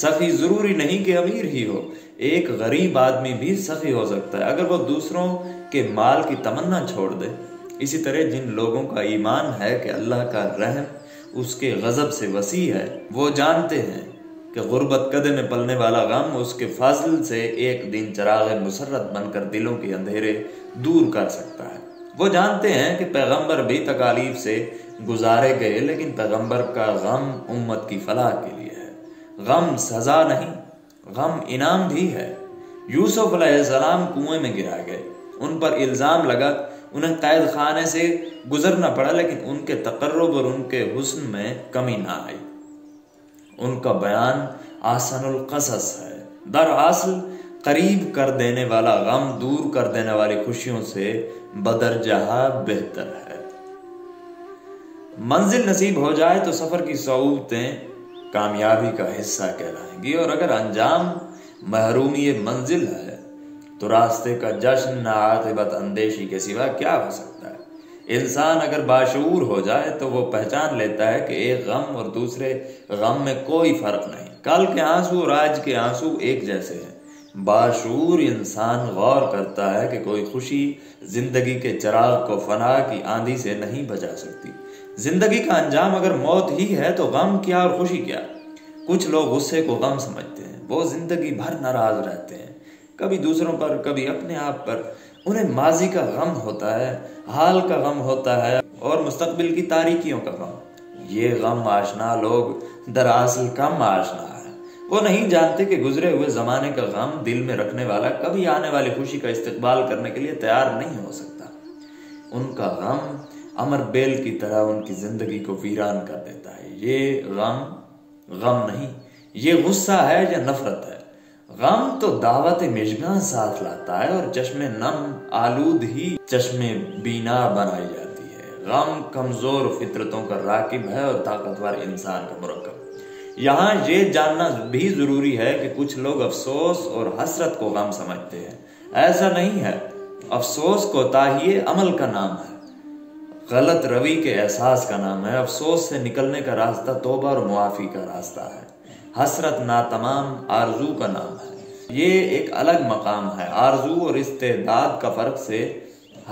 سخی ضروری نہیں کہ امیر ہی ہو، ایک غریب آدمی بھی سخی ہو سکتا ہے اگر وہ دوسروں کے مال کی تمنا چھوڑ دے۔ اسی طرح جن لوگوں کا ایمان ہے کہ اللہ کا رحم اس کے غضب سے وسیع ہے، وہ جانتے ہیں کہ غربت قدے میں پلنے والا غم اس کے فضل سے ایک دن چراغ مسرت بن کر دلوں کے اندھیرے دور کر سکتا ہے۔ وہ جانتے ہیں کہ پیغمبر بھی تکالیف سے گزارے گئے، لیکن پیغمبر کا غم امت کی فلاح کے لیے ہے۔ غم سزا نہیں، غم انعام بھی ہے۔ یوسف علیہ السلام کنویں میں گرا گئے، ان پر الزام لگا، انہیں قید خانے سے گزرنا پڑا، لیکن ان کے تقرب اور ان کے حسن میں کمی نہ آئی۔ ان کا بیان احسن القصص ہے۔ دراصل قریب کر دینے والا غم دور کر دینے والی خوشیوں سے بدرجہ بہتر ہے۔ منزل نصیب ہو جائے تو سفر کی صعوبتیں کامیابی کا حصہ کہلائیں گی، اور اگر انجام محرومی منزل ہے تو راستے کا جشن نہ عاقبت اندیشی کے سوا کیا ہو سکتا ہے۔ انسان اگر باشعور ہو جائے تو وہ پہچان لیتا ہے کہ ایک غم اور دوسرے غم میں کوئی فرق نہیں، کل کے آنسو اور آج کے آنسو ایک جیسے ہیں۔ باشعور انسان غور کرتا ہے کہ کوئی خوشی زندگی کے چراغ کو فنا کی آندھی سے نہیں بچا سکتی۔ زندگی کا انجام اگر موت ہی ہے تو غم کیا اور خوشی کیا؟ کچھ لوگ غصے کو غم سمجھتے ہیں، وہ زندگی بھر ناراض رہتے ہیں، کبھی دوسروں پر کبھی اپنے آپ پر۔ انہیں ماضی کا غم ہوتا ہے، حال کا غم ہوتا ہے اور مستقبل کی تاریکیوں کا غم۔ یہ غم آشنا لوگ دراصل کم آشنا ہے۔ وہ نہیں جانتے کہ گزرے ہوئے زمانے کا غم دل میں رکھنے والا کبھی آنے والی خوشی کا استقبال کرنے کے لیے تیار نہیں ہو سکتا۔ ان کا غم امر بیل کی طرح ان کی زندگی کو ویران کر دیتا ہے۔ یہ غم نہیں، یہ غصہ ہے یا نفرت ہے۔ غم تو دعوت مژگاں ساتھ لاتا ہے اور چشم نم آلود ہی چشم بینا بنائی جاتی ہے۔ غم کمزور فطرتوں کا راکب ہے اور طاقتور انسان کا مرکب۔ یہاں یہ جاننا بھی ضروری ہے کہ کچھ لوگ افسوس اور حسرت کو غم سمجھتے ہیں۔ ایسا نہیں ہے۔ افسوس کوتاہی عمل کا نام ہے، غلط روی کے احساس کا نام ہے۔ افسوس سے نکلنے کا راستہ توبہ اور معافی کا راستہ ہے۔ حسرت ناتمام آرزو کا نام ہے، یہ ایک الگ مقام ہے۔ آرزو اور استعداد کا فرق سے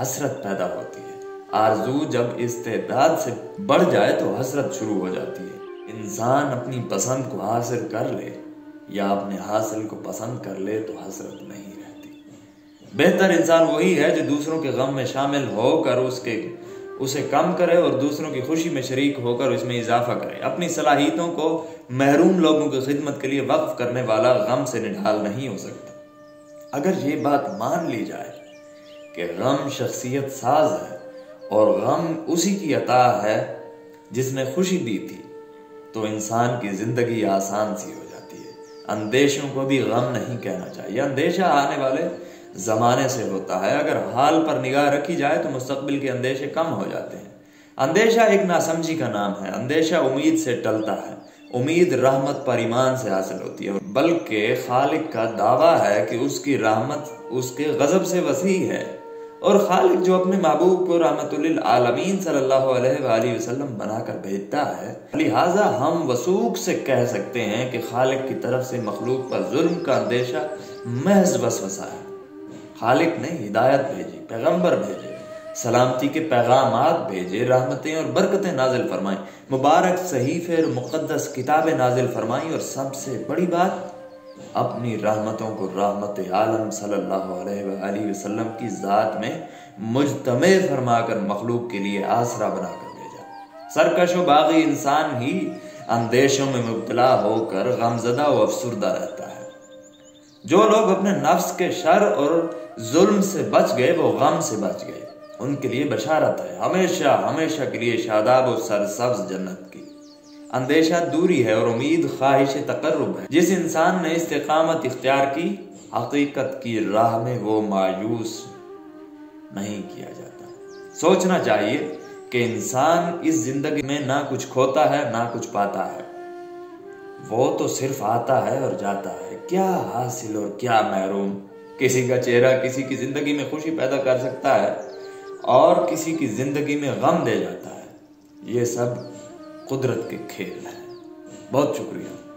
حسرت پیدا ہوتی ہے۔ آرزو جب استعداد سے بڑھ جائے تو حسرت شروع ہو جاتی ہے۔ انسان اپنی پسند کو حاصل کر لے یا اپنے حاصل کو پسند کر لے تو حسرت نہیں رہتی۔ بہتر انسان وہی ہے جو دوسروں کے غم میں شامل ہو کر اسے کم کرے اور دوسروں کی خوشی میں شریک ہو کر اس میں اضافہ کرے۔ اپنی صلاحیتوں کو محروم لوگوں کی خدمت کے لیے وقف کرنے والا غم سے نڈھال نہیں ہو سکتا۔ اگر یہ بات مان لی جائے کہ غم شخصیت ساز ہے اور غم اسی کی عطا ہے جس نے خوشی دی تھی، تو انسان کی زندگی آسان سی ہو جاتی ہے۔ اندیشوں کو بھی غم نہیں کہنا چاہیے۔ اندیشہ آنے والے زمانے سے ہوتا ہے۔ اگر حال پر نگاہ رکھی جائے تو مستقبل کے اندیشے کم ہو جاتے ہیں۔ اندیشہ ایک ناسمجھی کا نام ہے۔ اندیشہ امید سے ٹلتا ہے۔ امید رحمت پر ایمان سے حاصل ہوتی ہے، بلکہ خالق کا دعویٰ ہے کہ اس کی رحمت اس کے غضب سے وسیع ہے، اور خالق جو اپنے محبوب کو رحمت للعالمین صلی اللہ علیہ وآلہ وسلم بنا کر بھیجتا ہے، لہٰذا ہم وثوق سے کہہ سکتے ہیں کہ خالق کی طرف سے مخلوق پر ظلم کا اندیشہ محض وسوسہ ہے۔ خالق نے ہدایت بھیجی، پیغمبر بھیجے، سلامتی کے پیغامات بھیجے، رحمتیں اور برکتیں نازل فرمائیں، مبارک صحیفے اور مقدس کتابیں نازل فرمائیں، اور سب سے بڑی بات، اپنی رحمتوں کو رحمت عالم صلی اللہ علیہ وآلہ وسلم کی ذات میں مجتمع فرما کر مخلوق کے لیے آسرا بنا کر بھیجا۔ سرکش و باغی انسان ہی اندیشوں میں مبتلا ہو کر غمزدہ و افسردہ رہتا ہے۔ جو لوگ اپنے نفس کے شر اور ظلم سے بچ گئے وہ غم سے بچ گئے۔ ان کے لیے بشارت ہے، ہمیشہ ہمیشہ کے لیے شاداب و سرسبز جنت کی۔ اندیشہ دوری ہے اور امید خواہش تقرب ہے۔ جس انسان نے استقامت اختیار کی، حقیقت کی راہ میں وہ مایوس نہیں کیا جاتا۔ سوچنا چاہیے کہ انسان اس زندگی میں نہ کچھ کھوتا ہے نہ کچھ پاتا ہے، وہ تو صرف آتا ہے اور جاتا ہے۔ کیا حاصل اور کیا محروم۔ کسی کا چہرہ کسی کی زندگی میں خوشی پیدا کر سکتا ہے اور کسی کی زندگی میں غم دے جاتا ہے۔ یہ سب قدرت کے کھیل ہیں۔ بہت شکریہ۔